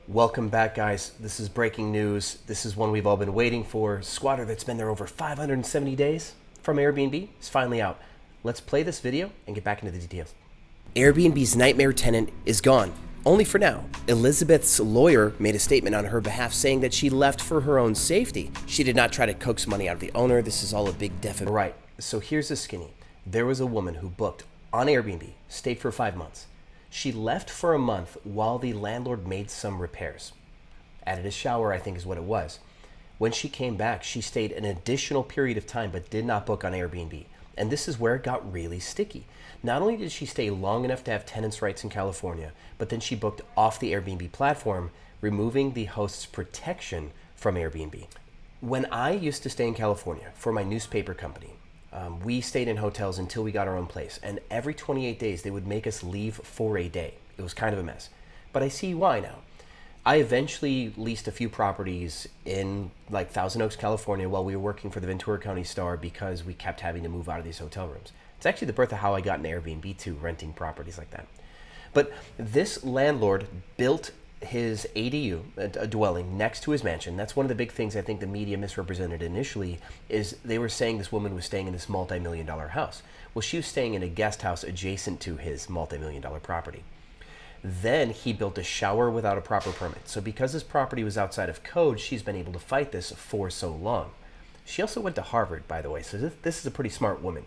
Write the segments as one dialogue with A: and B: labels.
A: Welcome back, guys. This is breaking news. This is one we've all been waiting for. Squatter that's been there over 570 days from Airbnb is finally out. Let's play this video and get back into the details. Airbnb's nightmare tenant is gone, only for now. Elizabeth's lawyer made a statement on her behalf saying that she left for her own safety. She did not try to coax money out of the owner. This is all a big definite. Right, so here's the skinny. There was a woman who booked on Airbnb, stayed for 5 months. She left for a month while the landlord made some repairs. Added a shower, I think is what it was. When she came back, she stayed an additional period of time but did not book on Airbnb. And this is where it got really sticky. Not only did she stay long enough to have tenants' rights in California, but then she booked off the Airbnb platform, removing the host's protection from Airbnb. When I used to stay in California for my newspaper company, we stayed in hotels until we got our own place. And every 28 days, they would make us leave for a day. It was kind of a mess. But I see why now. I eventually leased a few properties in like Thousand Oaks, California while we were working for the Ventura County Star because we kept having to move out of these hotel rooms. It's actually the birth of how I got an Airbnb too, renting properties like that. But this landlord built his ADU, a dwelling, next to his mansion. That's one of the big things I think the media misrepresented initially, is they were saying this woman was staying in this multi-million-dollar house. Well, she was staying in a guest house adjacent to his multi-million-dollar property. Then he built a shower without a proper permit. So because his property was outside of code, she's been able to fight this for so long. She also went to Harvard, by the way, so this is a pretty smart woman.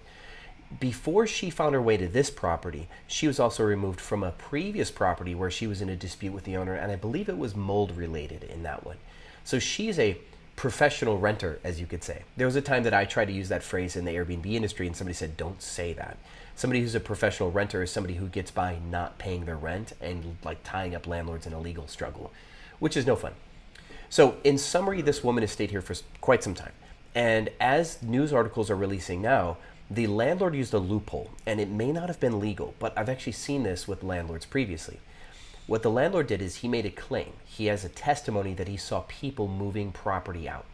A: Before she found her way to this property, she was also removed from a previous property where she was in a dispute with the owner, and I believe it was mold related in that one. So she's a professional renter, as you could say. There was a time that I tried to use that phrase in the Airbnb industry, and somebody said, don't say that. Somebody who's a professional renter is somebody who gets by not paying their rent and like tying up landlords in a legal struggle, which is no fun. So in summary, this woman has stayed here for quite some time. And as news articles are releasing now, the landlord used a loophole, and it may not have been legal, but I've actually seen this with landlords previously. What the landlord did is he made a claim. He has a testimony that he saw people moving property out,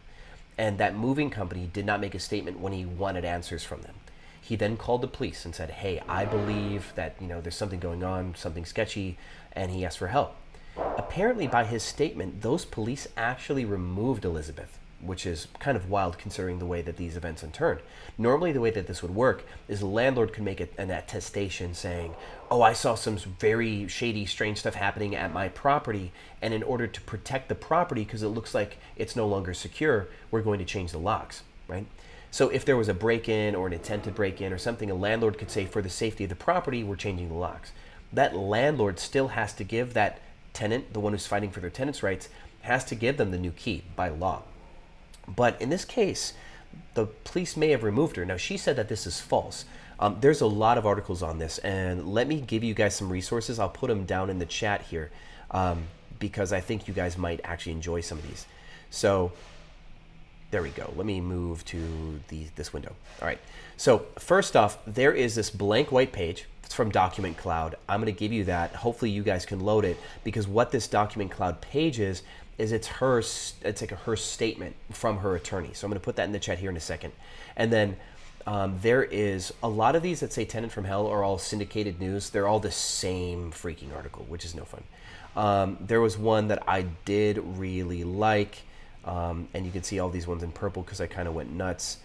A: and that moving company did not make a statement when he wanted answers from them. He then called the police and said, hey, I believe that there's something going on, something sketchy, and he asked for help. Apparently, by his statement, those police actually removed Elizabeth, which is kind of wild considering the way that these events unturned. Normally, the way that this would work is the landlord could make an attestation saying, oh, I saw some very shady, strange stuff happening at my property, and in order to protect the property, because it looks like it's no longer secure, we're going to change the locks, right? So if there was a break-in or an attempted break-in or something, a landlord could say, for the safety of the property, we're changing the locks. That landlord still has to give that tenant, the one who's fighting for their tenant's rights, has to give them the new key by law. But in this case, the police may have removed her. Now, she said that this is false. There's a lot of articles on this, and let me give you guys some resources. I'll put them down in the chat here because I think you guys might actually enjoy some of these. So there we go. Let me move to this window. All right. So first off, there is this blank white page. It's from Document Cloud. I'm going to give you that. Hopefully you guys can load it, because what this Document Cloud page is it's like her statement from her attorney. So I'm going to put that in the chat here in a second. And then there is a lot of these that say Tenant from Hell are all syndicated news. They're all the same freaking article, which is no fun. There was one that I did really like, and you can see all these ones in purple because I kind of went nuts.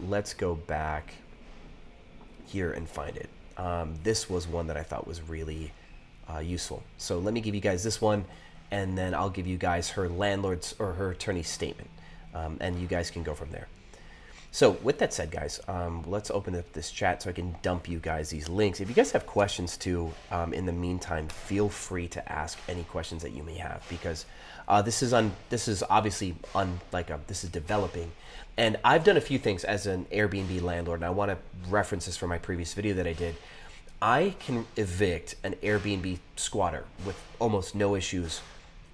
A: Let's go back here and find it. This was one that I thought was really useful. So let me give you guys this one, and then I'll give you guys her landlord's or her attorney's statement, and you guys can go from there. So with that said, guys, let's open up this chat so I can dump you guys these links. If you guys have questions too, in the meantime, feel free to ask any questions that you may have, because this is obviously this is developing. And I've done a few things as an Airbnb landlord, and I want to reference this from my previous video that I did. I can evict an Airbnb squatter with almost no issues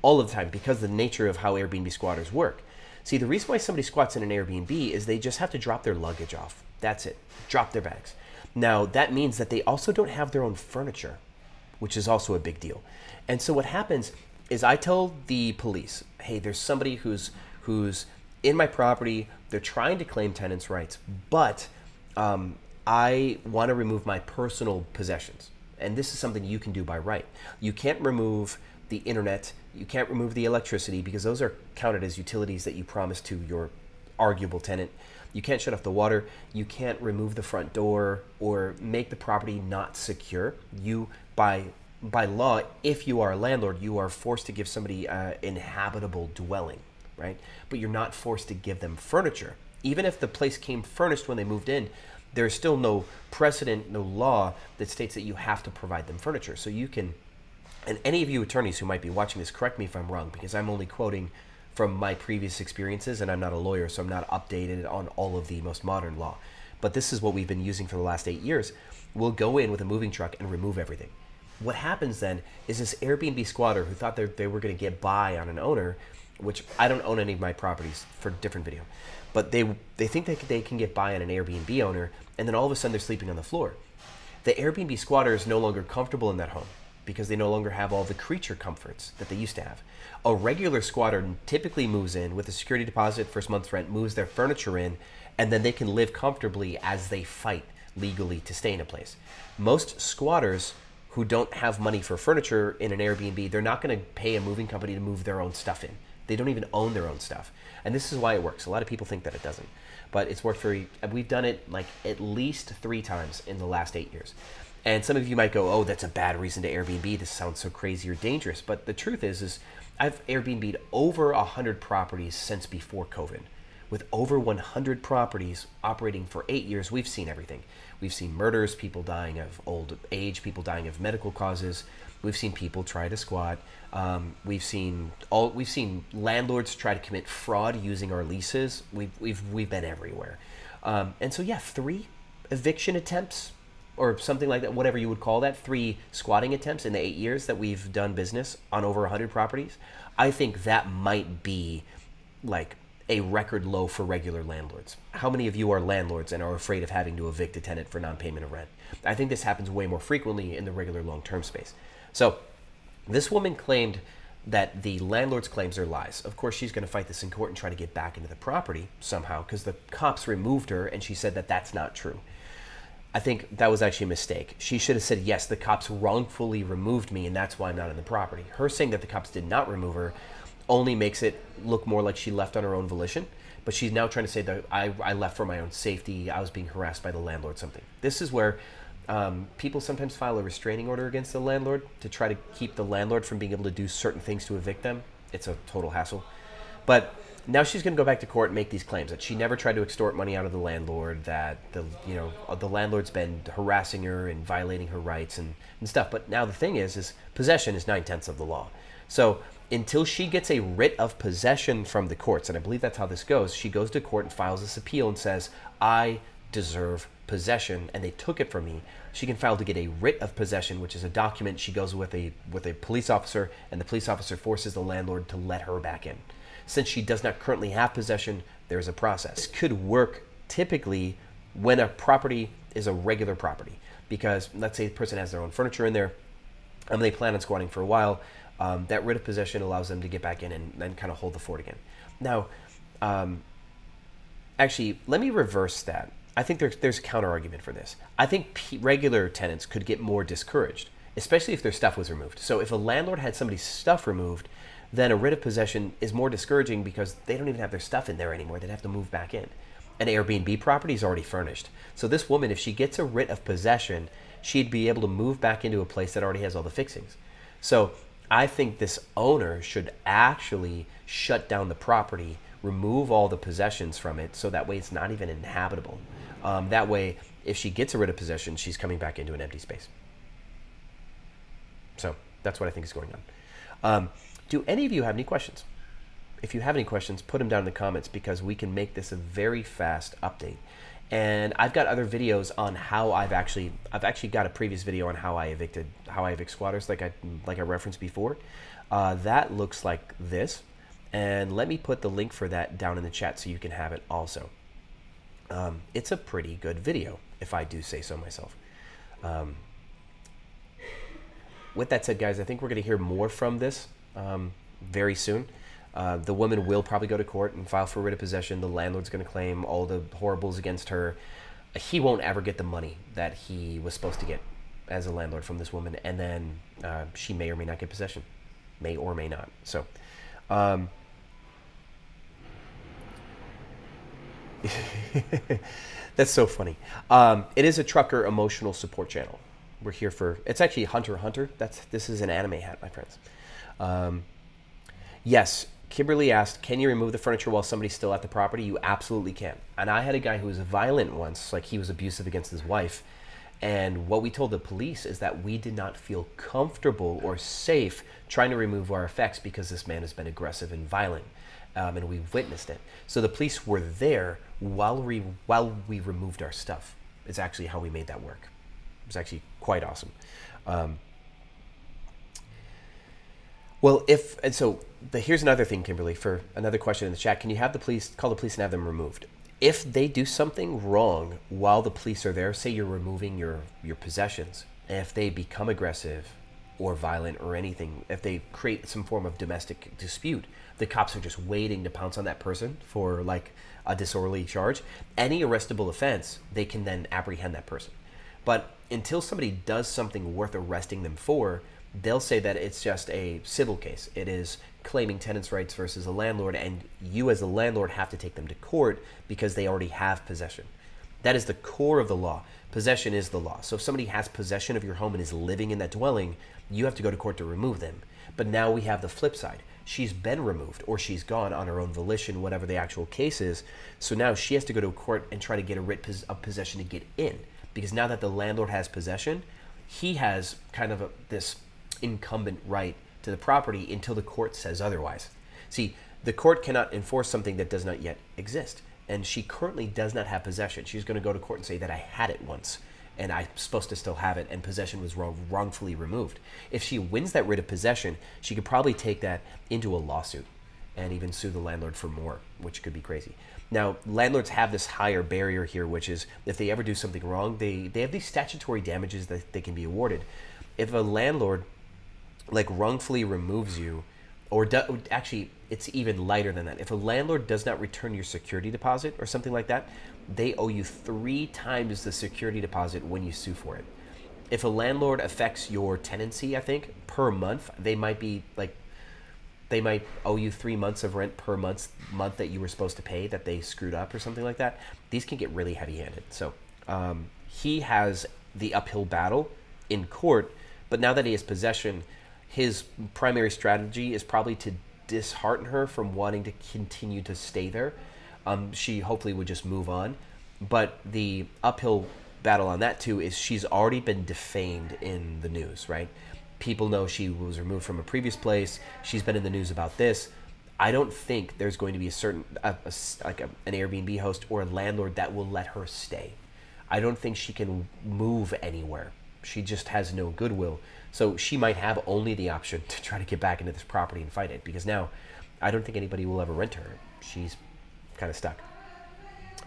A: all of the time because of the nature of how Airbnb squatters work. See, the reason why somebody squats in an Airbnb is they just have to drop their luggage off. That's it. Drop their bags. Now, that means that they also don't have their own furniture, which is also a big deal. And so what happens is I tell the police, hey, there's somebody who's in my property. They're trying to claim tenants' rights, but I want to remove my personal possessions. And this is something you can do by right. You can't remove the internet. You can't remove the electricity because those are counted as utilities that you promised to your arguable tenant. You can't shut off the water. You can't remove the front door or make the property not secure. You, by law, if you are a landlord, you are forced to give somebody an inhabitable dwelling, right? But you're not forced to give them furniture. Even if the place came furnished when they moved in, there's still no precedent, no law that states that you have to provide them furniture. So you can, and any of you attorneys who might be watching this, correct me if I'm wrong, because I'm only quoting from my previous experiences, and I'm not a lawyer, so I'm not updated on all of the most modern law. But this is what we've been using for the last 8 years. We'll go in with a moving truck and remove everything. What happens then is this Airbnb squatter who thought they were going to get by on an owner, which I don't own any of my properties for a different video, but they think that they can get by on an Airbnb owner, and then all of a sudden they're sleeping on the floor. The Airbnb squatter is no longer comfortable in that home because they no longer have all the creature comforts that they used to have. A regular squatter typically moves in with a security deposit, first month's rent, moves their furniture in, and then they can live comfortably as they fight legally to stay in a place. Most squatters who don't have money for furniture in an Airbnb, they're not going to pay a moving company to move their own stuff in. They don't even own their own stuff. And this is why it works. A lot of people think that it doesn't, but it's worked we've done it like at least 3 times in the last 8 years. And some of you might go, oh, that's a bad reason to Airbnb. This sounds so crazy or dangerous. But the truth is I've Airbnb'd over 100 properties since before COVID. With over 100 properties operating for 8 years, we've seen everything. We've seen murders, people dying of old age, people dying of medical causes. We've seen people try to squat. We've seen landlords try to commit fraud using our leases. We've been everywhere. And so yeah, 3 eviction attempts or something like that, whatever you would call that, 3 squatting attempts in the 8 years that we've done business on over 100 properties. I think that might be like a record low for regular landlords. How many of you are landlords and are afraid of having to evict a tenant for non-payment of rent? I think this happens way more frequently in the regular long-term space. So this woman claimed that the landlord's claims are lies. Of course, she's going to fight this in court and try to get back into the property somehow because the cops removed her, and she said that that's not true. I think that was actually a mistake. She should have said, yes, the cops wrongfully removed me, and that's why I'm not in the property. Her saying that the cops did not remove her only makes it look more like she left on her own volition, but she's now trying to say that I left for my own safety, I was being harassed by the landlord, something. This is where people sometimes file a restraining order against the landlord to try to keep the landlord from being able to do certain things to evict them. It's a total hassle. But now she's going to go back to court and make these claims that she never tried to extort money out of the landlord, that the landlord's been harassing her and violating her rights and stuff. But now the thing is possession is 9/10 of the law. So until she gets a writ of possession from the courts, and I believe that's how this goes, she goes to court and files this appeal and says, I deserve possession and they took it from me. She can file to get a writ of possession, which is a document. She goes with a police officer, and the police officer forces the landlord to let her back in. Since she does not currently have possession, there's a process. This could work typically when a property is a regular property, because let's say the person has their own furniture in there and they plan on squatting for a while. That writ of possession allows them to get back in and then kind of hold the fort again. Now, actually, let me reverse that. I think there's a counter argument for this. I think regular tenants could get more discouraged, especially if their stuff was removed. So if a landlord had somebody's stuff removed, then a writ of possession is more discouraging because they don't even have their stuff in there anymore. They'd have to move back in. An Airbnb property is already furnished. So this woman, if she gets a writ of possession, she'd be able to move back into a place that already has all the fixings. So I think this owner should actually shut down the property, remove all the possessions from it, so that way it's not even inhabitable. That way, if she gets a writ of possession, she's coming back into an empty space. So that's what I think is going on. Do any of you have any questions? If you have any questions, put them down in the comments because we can make this a very fast update. And I've got other videos on how I've actually got a previous video on how I evict squatters, like I referenced before. That looks like this, and let me put the link for that down in the chat so you can have it also. It's a pretty good video, if I do say so myself. With that said, guys, I think we're going to hear more from this very soon. The woman will probably go to court and file for writ of possession. The landlord's going to claim all the horribles against her. He won't ever get the money that he was supposed to get as a landlord from this woman, and then she may or may not get possession. may or may not. So that's so funny. It is a trucker emotional support channel. We're here for, it's actually Hunter x Hunter. This is an anime hat, my friends. Yes, Kimberly asked, can you remove the furniture while somebody's still at the property? You absolutely can. And I had a guy who was violent once, like he was abusive against his wife. And what we told the police is that we did not feel comfortable or safe trying to remove our effects because this man has been aggressive and violent. And we witnessed it. So the police were there while we removed our stuff. It's actually how we made that work. It was actually quite awesome. Here's another thing, Kimberly, for another question in the chat. Can you have the police, call the police and have them removed? If they do something wrong while the police are there, say you're removing your possessions, and if they become aggressive or violent or anything, if they create some form of domestic dispute, the cops are just waiting to pounce on that person for like a disorderly charge. Any arrestable offense, they can then apprehend that person. But until somebody does something worth arresting them for, they'll say that it's just a civil case. It is claiming tenants' rights versus a landlord, and you as a landlord have to take them to court because they already have possession. That is the core of the law. Possession is the law. So if somebody has possession of your home and is living in that dwelling, you have to go to court to remove them. But now we have the flip side. She's been removed or she's gone on her own volition, whatever the actual case is. So now she has to go to court and try to get a writ of possession to get in. Because now that the landlord has possession, he has kind of this incumbent right to the property until the court says otherwise. See, the court cannot enforce something that does not yet exist. And she currently does not have possession. She's going to go to court and say that I had it once and I'm supposed to still have it, and possession was wrongfully removed. If she wins that writ of possession, she could probably take that into a lawsuit and even sue the landlord for more, which could be crazy. Now, landlords have this higher barrier here, which is if they ever do something wrong, they have these statutory damages that they can be awarded. If a landlord like wrongfully removes you, or actually it's even lighter than that. If a landlord does not return your security deposit or something like that, they owe you 3 times the security deposit when you sue for it. If a landlord affects your tenancy, I think, per month, they might owe you 3 months of rent per month that you were supposed to pay that they screwed up or something like that. These can get really heavy-handed. So he has the uphill battle in court, but now that he has possession, his primary strategy is probably to dishearten her from wanting to continue to stay there. She hopefully would just move on. But the uphill battle on that too is she's already been defamed in the news, right? People know she was removed from a previous place. She's been in the news about this. I don't think there's going to be a certain, an Airbnb host or a landlord that will let her stay. I don't think she can move anywhere. She just has no goodwill. So she might have only the option to try to get back into this property and fight it, because now I don't think anybody will ever rent her. She's kind of stuck.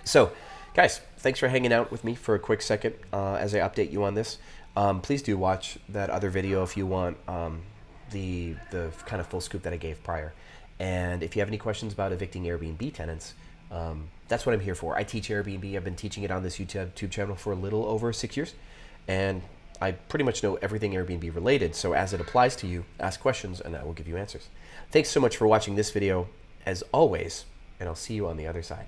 A: So guys, thanks for hanging out with me for a quick second as I update you on this. Please do watch that other video if you want the kind of full scoop that I gave prior. And if you have any questions about evicting Airbnb tenants, that's what I'm here for. I teach Airbnb. I've been teaching it on this YouTube channel for a little over 6 years. And I pretty much know everything Airbnb related. So as it applies to you, ask questions and I will give you answers. Thanks so much for watching this video as always, and I'll see you on the other side.